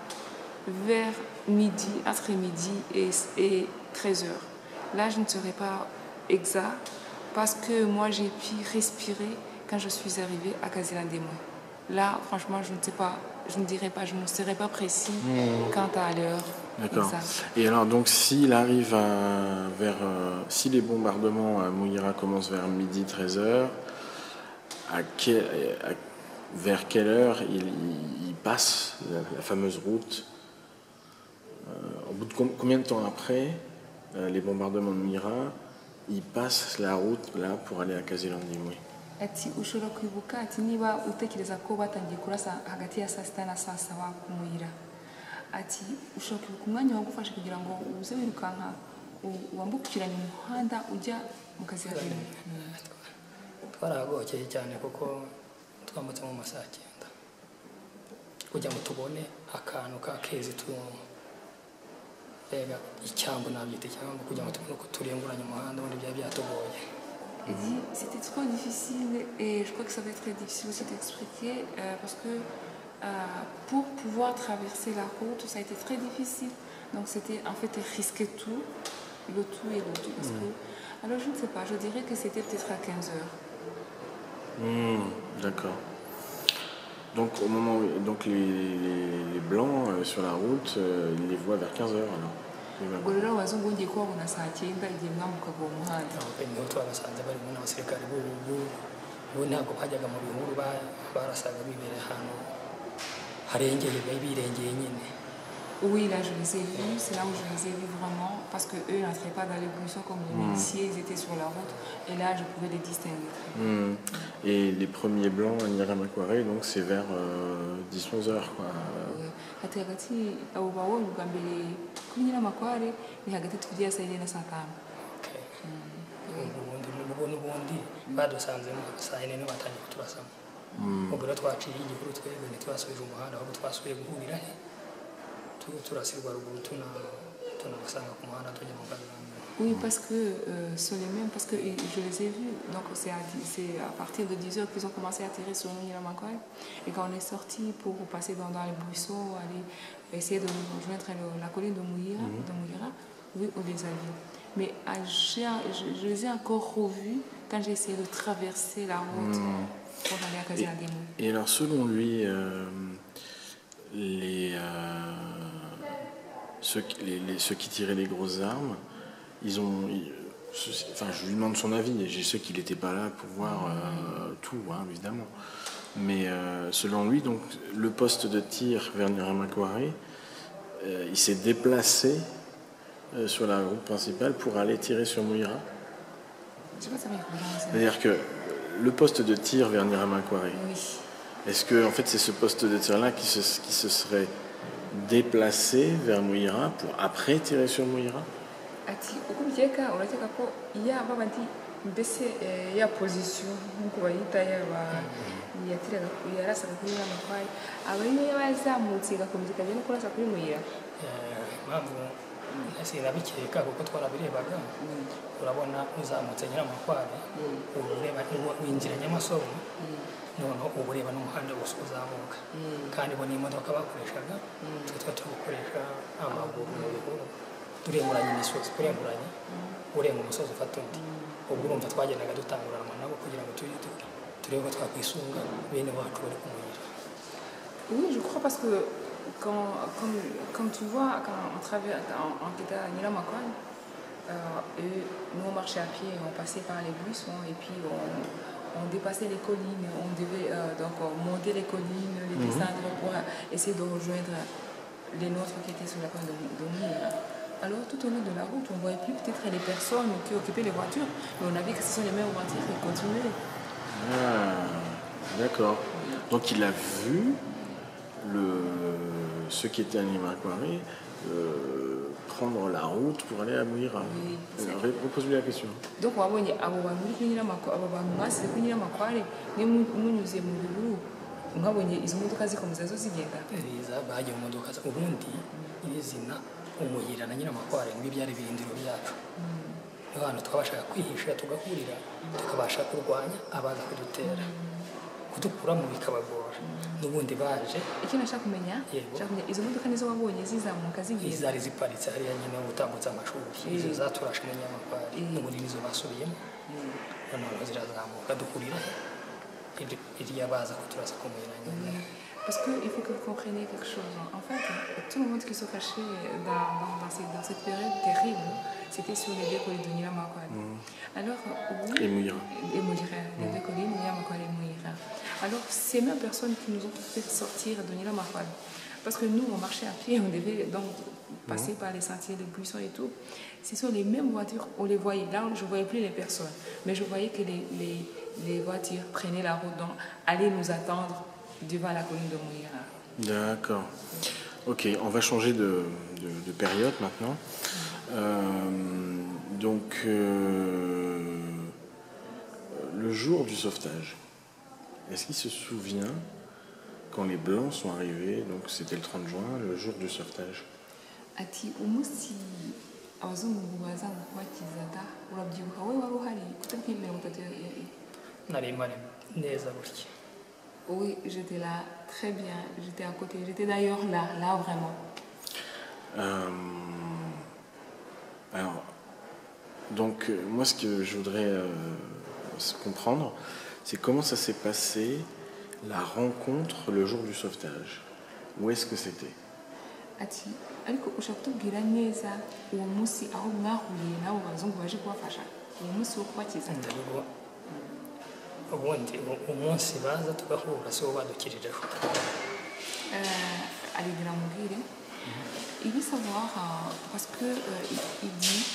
Vers midi, entre midi et 13h. Là, je ne serai pas exact parce que moi, j'ai pu respirer quand je suis arrivée à Kazilandemo. Là, franchement, je ne sais pas, je ne dirais pas, je ne serai pas précis quant à l'heure. D'accord. Et alors, donc, s'il arrive si les bombardements à Mouira commencent vers midi, 13h, vers quelle heure il passe la fameuse route? Au bout de combien de temps après les bombardements de Mira, ils passent la route là pour aller à Kazilandimwe? Ati ushobora kwibuka ati niba utekereza ko batangiye kurasa hagati ya saa 6 na saa 7 ku Muyira. Ati ushobora kwibuka umwanya wagufashe kugira ngo uze wirukanka wambukiranye umuhanda ujya mu Kazilandimwe. Twaragokeye cyane kuko twambutse mu masaha 9 kugira ngo tubone akantu ka kezi mbega icyambu nabyita icyambu kugira ngo tubone uko turenguranya umuhanda ubundi byari byatugoye. Il dit c'était trop difficile et je crois que ça va être très difficile aussi d'expliquer parce que pour pouvoir traverser la route, ça a été très difficile. Donc c'était en fait risquer tout, le tout et le tout. Parce que, alors je ne sais pas, je dirais que c'était peut-être à 15 heures. D'accord. Donc au moment où donc les blancs sur la route, ils les voient vers 15 heures alors. ubwo rero abazungu ngiye kubabona saa cyenda igihe mwambukaga uwo muhanda. Niho twabasanze barimo n'abasirikare bo ntabwo bajyaga mu bihuru, barasaga bibereye ahantu harengeye, birengeye nyine. Oui, là je les ai vus, c'est là où je les ai vus vraiment, parce qu'eux n'entraient pas dans les buissons comme les miliciers, ils étaient sur la route, et là je pouvais les distinguer. Et les premiers blancs à Nyiramakware, donc c'est vers 10-11 heures quoi. Hati hagati abo babonye ubwa mbere kuri Nyiramakware ni hagati tugiye saa 4 na saa 5. Ubundi badusanzemo saa 4 niho batangiye kuturasamo. Ubwo rero twaciye igikuru twebwe ntitwasubije umuhanda, ahubwo twasubiye guhurira he turasirwa ruguru tunabasanga ku muhanda tujya mu kazi. Oui, parce que sont les mêmes, parce que je les ai vus, donc c'est à partir de 10 heures qu'ils ont commencé à tirer sur nous Nyiramakware, et quand on est sorti pour passer dans les buissons, aller essayer de rejoindre la colline de Mouira, oui, on les a vus. Mais je les ai encore revus quand j'ai essayé de traverser la route pour aller à Kazinademo. Et alors selon lui, ceux qui tiraient les grosses armes, je lui demande son avis, et je sais qu'il n'était pas là pour voir tout, hein, évidemment. Mais selon lui, donc, le poste de tir vers Nyiramakware, il s'est déplacé sur la route principale pour aller tirer sur Mouira. C'est-à-dire que le poste de tir vers Nyiramakware, est-ce que en fait, c'est ce poste de tir-là qui se serait déplacé vers Mouira pour après tirer sur Mouira? Ati uko byeka urakeka ko yaba bandi mbese ya position nkuko bayita yatiraga yarasaga kuri Nyiramakware aba niyo yazamutse gakomeza kagenda kurasa kuri Mouira. Mpamvu sinabikeka kuko twarabirebaga, urabona uzamutse Nyiramakware ureba winjira Nyamasoro, noneho uba ureba n'umuhanda wose uzamuka, kandi bo n'imodoka bakoreshaga, twe tugukoresha amaguru mu bihuru turenguranye imisozi, kurenguranye urenga umusozi ufata undi. Ubwo urumva twagendaga dutanguranwa nabo kugira ngo turebe ko twakwisunga bene wacu bari ku Mouira. Oui, je crois parce que comme tu vois, quand on traverse en quittant Nyiramakware, nous on marchait à pied, on passait par les buissons et puis on dépassait les collines, on devait donc monter les collines, les descendre pour essayer de rejoindre les nôtres qui étaient sur la colline de Mouira. Alors tout au long de la route, on ne voyait plus peut-être les personnes qui occupaient les voitures, mais on a vu que ce sont les mêmes voitures qui continuaient. Ah, d'accord. Donc il a vu ceux qui étaient à Nyiramakware prendre la route pour aller à Mouira. Oui, repose-lui la question. Donc wabonye abo bantu uri kuri Nyiramakware, abo bantu mwasize kuri Nyiramakware ni munyuze mu bihuru mwabonye izo modoka zikomeza zo zigenda. Bagiye mu modoka ubundi izina Umuyira na Nyiramakware ngo byari birindiro byacu. Niho hantu twabashaga kwihisha tugahurira tukabasha kurwanya abaza kudutera, kudukura mu bikabagora. N'ubundi baje icyo nashaka kumenya izo modoka nizo wabonye zizamuka zigenda, zari ziparitse hariya nyine gutambutsa amashuri, izo zaturashe mu Nyiramakware n'ubundi nizo basubiyemo, noneho zirazamuka dukurira iriya baza kuturasa ku Mouira nyine. Parce qu'il faut que vous compreniez quelque chose. En fait, tout le monde qui se cachait dans cette période terrible, c'était sur les deux collines de Nyiramakware. Alors, et Mouira. Et Mouira, les deux collines, Nyiramakware et Mouira. Alors, ces mêmes personnes qui nous ont fait sortir de Nyiramakware, parce que nous, on marchait à pied, on devait donc passer par les sentiers, les buissons et tout. Ce sont les mêmes voitures, on les voyait. Là, je ne voyais plus les personnes, mais je voyais que les voitures prenaient la route, donc allaient nous attendre devant la colline de Mouira. D'accord. Ok, on va changer de période maintenant. Donc, le jour du sauvetage, est-ce qu'il se souvient quand les Blancs sont arrivés, donc c'était le 30 juin, le jour du sauvetage? ati umunsi abazungu baza kubakiza da urabyibuka we wari uhari kutabwiye 30 nari mari neza gutya. Oui, j'étais là très bien, j'étais à côté, j'étais d'ailleurs là vraiment. Alors, donc moi ce que je voudrais comprendre, c'est comment ça s'est passé la rencontre le jour du sauvetage. Où est-ce que c'était? Ati ariko ushaka kutubwira neza uwo munsi aho mwahuriye nabo bazungu baje kubafasha uwo munsi wo kubakiza. Ubundi umunsi baza tugahura so badukirijeho. Allez de la mourir. Il veut savoir parce que il dit,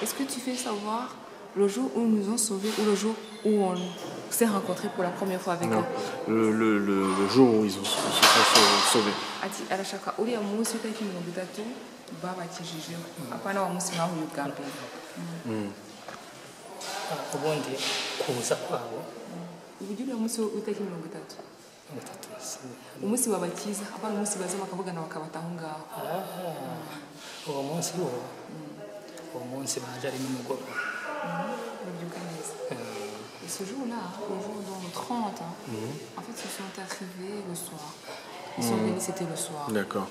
est-ce que tu fais savoir le jour où nous ont sauvés ou le jour où on s'est rencontrés pour la première fois avec eux? Le jour où ils se sont sauvés. Ati arashaka uriya munsi w'itaki 30 babakijije apana wa munsi mwahuye bwa mbere. Ubundi kuza kwabo uburyo uriya munsi w'itaki 30 umunsi babakiza apana umunsi baza bakavugana bakabataho ngaho. Uwo munsi uwo munsi baje ari nimugoroba. Et ce jour-là, le jour dans le 30, en fait, ils sont arrivés le soir. Ils sont venus, c'était le soir. D'accord.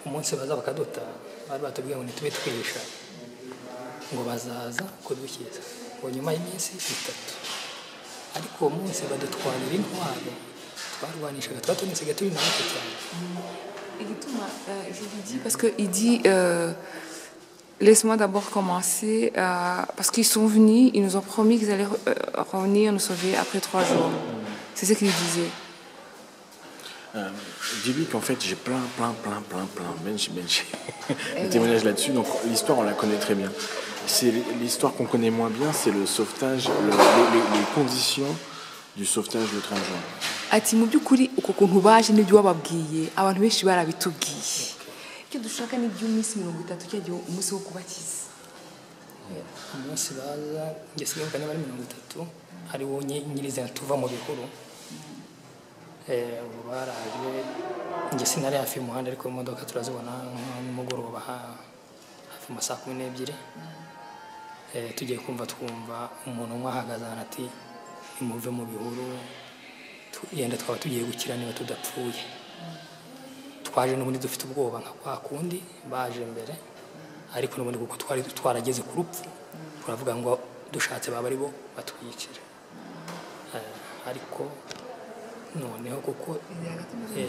Umunsi baza bakaduta bari batubwiye ngo nitube twihisha ngo bazaza kudukiza ngo nyuma y'iminsi 3 ariko uwo munsi badutwarira intwaro twarwanishaga twatonesiga turi n'abato cyane. Je lui dis parce qu'il dit laisse-moi d'abord commencer parce qu'ils sont venus, ils nous ont promis qu'ils allaient revenir nous sauver après 3 jours. C'est ce qu'il disait. Dis-lui qu'en fait j'ai plein de témoignages là-dessus, donc l'histoire on la connaît très bien. C'est l'histoire qu'on connaît moins bien, c'est le sauvetage, les conditions du sauvetage le 30 juin. Ati mu byukuri uko kuntu baje n'ibyo wababwiye abantu benshi barabitubwiye. Icyo dushaka ni by'umunsi 30 cyagiye umunsi wo kubakiza. Umunsi baza ngesigaye kandi bari 30 ari wo nyiriza tuva mu bihuru. Baraje ngesi nari hafi y'umuhanda ariko imodoka turazibona nimugoroba hafi masaa 12. Tugiye twumva umuntu umwe ahagaze ati imuve mu bihuru yenda twaba tugiye gukira niba tudapfuye. Twaje n'ubundi dufite ubwoba nka kwa kundi baje mbere ariko n'ubundi kuko twarageze ku rupfu turavuga ngo dushatse baba ari bo batwiyicira. Ariko noneho kuko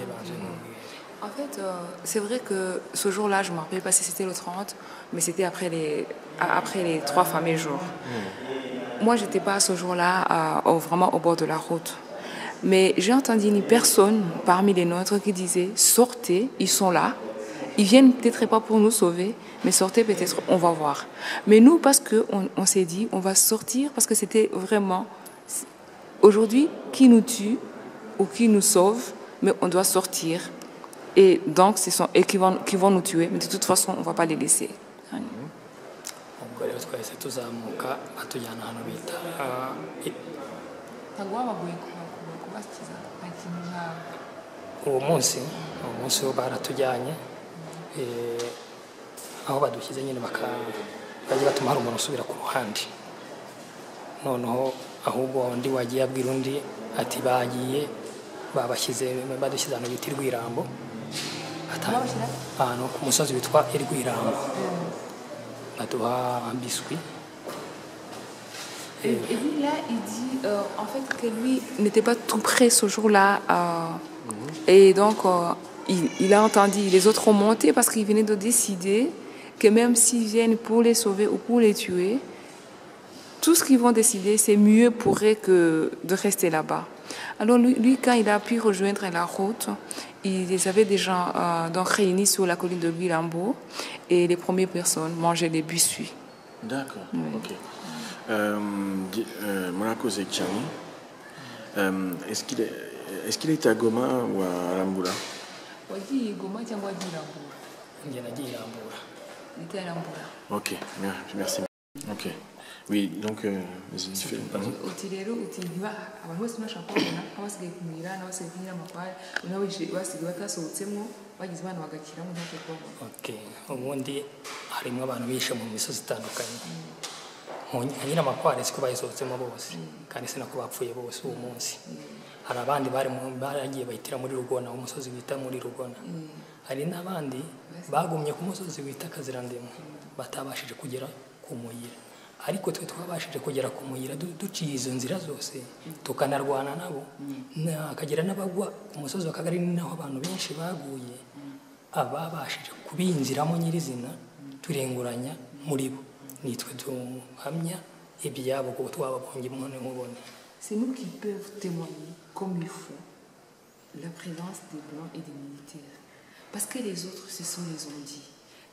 baje n'ubwire. En fait, c'est vrai que ce jour-là, je ne me rappelle pas si c'était le 30, mais c'était après les 3 fameux jours. Moi, je n'étais pas ce jour-là vraiment au bord de la route. Mais j'ai entendu une personne parmi les nôtres qui disait « Sortez, ils sont là. Ils viennent peut-être pas pour nous sauver, mais sortez peut-être, on va voir. » Mais nous, parce qu'on s'est dit « On va sortir » parce que c'était vraiment... Aujourd'hui, qui nous tue ou qui nous sauve, mais on doit sortir. Et donc, ce sont eux qui vont nous tuer, mais de toute façon, on ne va pas les laisser. Uwo munsi wo baratujyanye aho badukize nyine bajya batuma hari umuntu usubira ku ruhande noneho ahubwo undi wagiye abwira undi ati bagiye badushyize ahantu bita Rwirambo ahantu ku musozi witwa Rwirambo baduha biswi. Et lui, là, il dit en fait que lui n'était pas tout près ce jour-là. Et donc, il a entendu les autres ont monté parce qu'ils venaient de décider que même s'ils viennent pour les sauver ou pour les tuer, tout ce qu'ils vont décider, c'est mieux pour eux que de rester là-bas. Alors lui, quand il a pu rejoindre la route, il les avait déjà donc réunis sur la colline de Rwirambo et les premières personnes mangeaient des biscuits. D'accord, ok. Monaco Zekchani, est-ce qu'il était à Goma ou à Rambula? Il était à Rambula. Ok, merci. Ok. Oui, donc, vas-y, fais. uti rero uti ntiba abantu bose ntibashaka kubona abasigaye ku muyira n'abasigaye ku nyiramakware basigaye batasohotsemo bagize abana bagakiramo ntacyo kubabona. Ubundi harimo abantu bishe mu misozi itandukanye nka nyiramakware siko bayisohotsemo bose kandi sinako bapfuye bose uwo munsi. Hari abandi baragiye bahitira muri Rugona, umusozi wita muri Rugona. Hari n'abandi bagumye ku musozi wita Kazirandemo batabashije kugera ku muyira, ariko twe twabashije kugera ku muyira duciye izo nzira zose tukanarwana nabo, akagera n'abagwa ku musozi wa Kagari, ni naho abantu benshi baguye. Ababashije kubinjiramo nyirizina turenguranya muri bo, nitwe duhamya ibyabo kuko twababonye umuntu nk'ubone. C'est nous qui peuvent témoigner comme il faut la présence des Blancs et des militaires. Parce que les autres se sont les ont dit.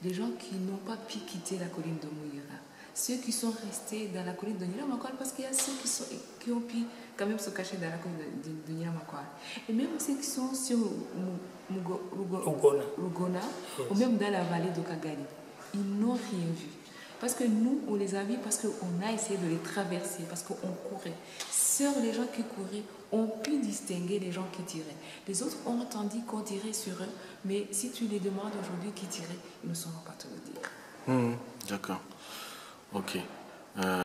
Les gens qui n'ont pas pu quitter la colline de Mouira. Ceux qui sont restés dans la colline de Nyiramakware, parce qu'il y a ceux qui ont pu quand même se cacher dans la colline de Nyiramakware. Et même ceux qui sont sur Rugona, ou même dans la vallée de Kagari, ils n'ont rien vu. Parce que nous, on les a vus parce qu'on a essayé de les traverser, parce qu'on courait. Seuls les gens qui couraient ont pu distinguer les gens qui tiraient. Les autres ont entendu qu'on tirait sur eux, mais si tu les demandes aujourd'hui qui tirait, ils ne sauront pas te le dire. D'accord. Ok.